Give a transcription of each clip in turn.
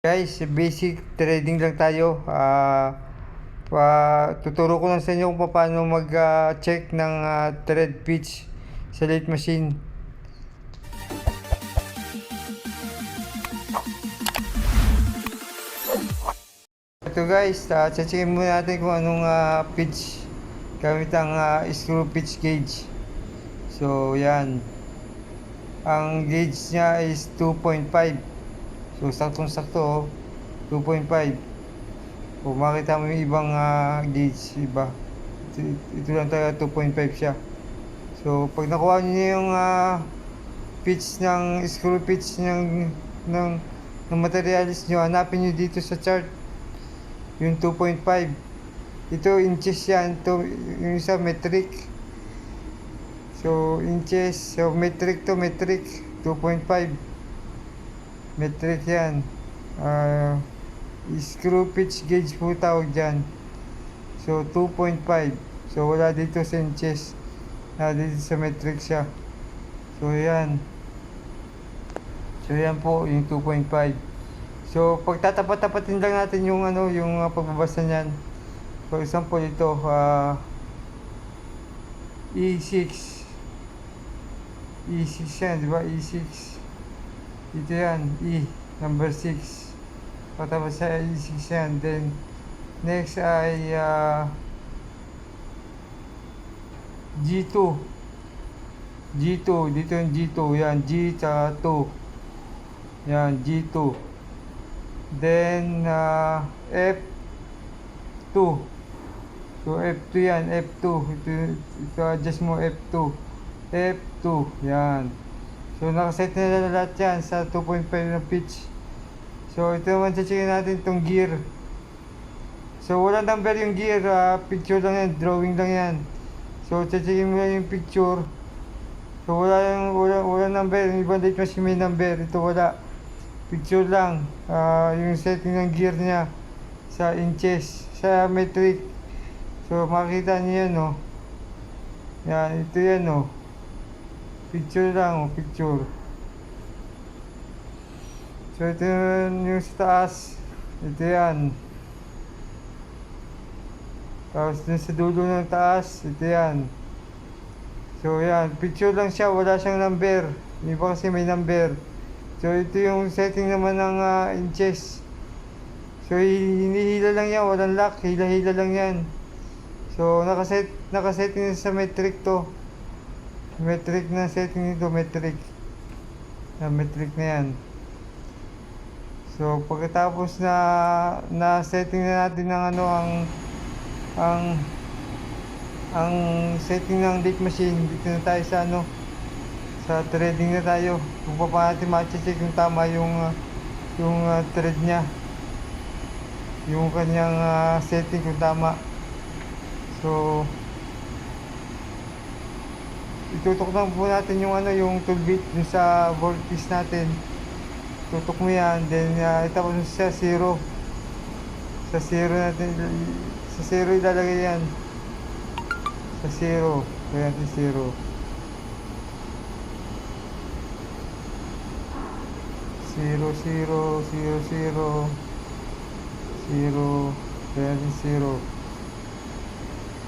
Guys, basic trading lang tayo. Tuturo ko lang sa inyo kung paano mag-check ng trade pitch sa late machine. Ito guys, checkin muna natin kung anong pitch gamit ang screw pitch gauge. So yan, ang gauge niya is 2.5. So saktong-sakto, 2.5. Kung makita mo yung ibang gauge, iba. Ito lang talaga 2.5 siya. So pag nakuha niyo yung pitch ng screw pitch ng materialis nyo, hanapin nyo dito sa chart yung 2.5. Ito inches yan, ito yung isa metric. So inches, so metric to metric, 2.5 metric yan. Screw pitch gauge po tawag dyan. So 2.5. So wala dito sa inches, dito sa metric siya. So yan. So yan po yung 2.5. So pagtatapat-tapatin lang natin yung yung pagbabasa niyan. For example ito E6 yan, di ba? E6 ito yan, E number 6. Patapos sa E6 yan. Then next ay G2 dito yung G2 yan, G tsaka 2 yan, G2. Then F2. So F2 yan, F2 ito adjust mo, F2 yan. So nakaset na lahat yan sa 2.5 na pitch. So ito naman, checkin natin itong gear. So wala number yung gear, picture lang yan, drawing lang yan. So checkin mo lang yung picture. So wala number, yung ibang date machine may number, ito wala. Picture lang, yung setting ng gear niya sa inches, sa metric. So makita niyo yan, no. Yan, ito yan, no. Picture lang, picture. So ito yung sa taas, ito yan. Tapos dun sa dulo ng taas, ito yan. So yan, picture lang siya, wala siyang number. Hindi pa kasi may number. So ito yung setting naman ng inches. So hinihila lang yan, walang lock, hila-hila lang yan. So nakasetting sa metric to. Metric na setting nito, metric. Metric na yan. So pagkatapos na setting na natin ng ang setting ng date machine, dito na tayo sa sa trading na tayo. Kung pa natin ma-check kung tama yung trade niya, yung kanyang setting kung tama. So itutok lang po natin yung yung tool bit dun sa voltpiece natin. Tutok mo yan, then itapos mo sa 0. Sa 0 natin, sa 0 ilalagay yan. Sa 0, kaya natin 0. 0, 0, 0, 0, 0, kaya natin 0.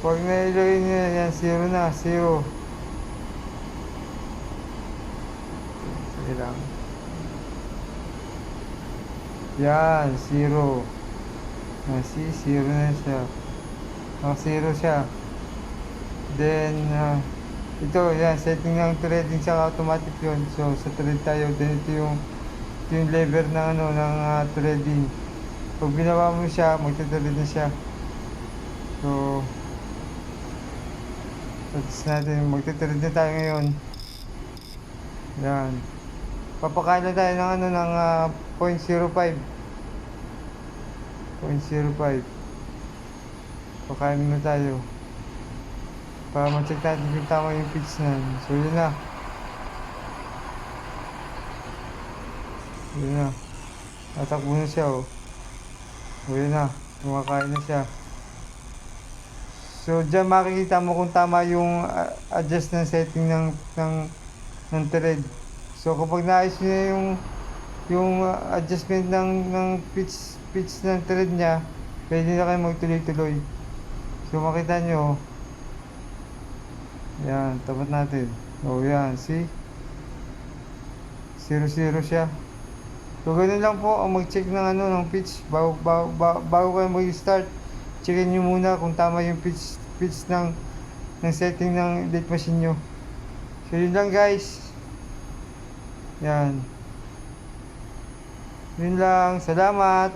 Pag nailagay niya yan, 0 na, 0. Sige lang. Yan, 0. See, 0 na siya. 0 siya. Then, ito, yan, setting ng trading siya, automatic yun. So, sa trade tayo, then ito yung lever ng ng trading. Pag ginawa mo siya, magta-trade na siya. So, tapos natin, magta-trade na tayo ngayon. Yan. Papakain na tayo ng ng 0.05. 0.05. Pakain na tayo. Para ma-check natin kung tama yung pitch na. So yun na. Yun na. Tatakbo na siya, oh. So yun na. Kumakain na siya. So dyan makikita mo kung tama yung adjust ng setting ng thread. So kapag naayos nyo yung adjustment ng pitch ng thread niya, pwede na kayo magtuloy-tuloy. So makita nyo, yan, tapat natin. O yan, see? 0-0 siya. So ganun lang po ang mag-check ng ano ng pitch bago kayo mag-start. Checkin nyo muna kung tama yung pitch ng setting ng lathe machine nyo. So yun lang guys. Yan. Yun lang. Salamat.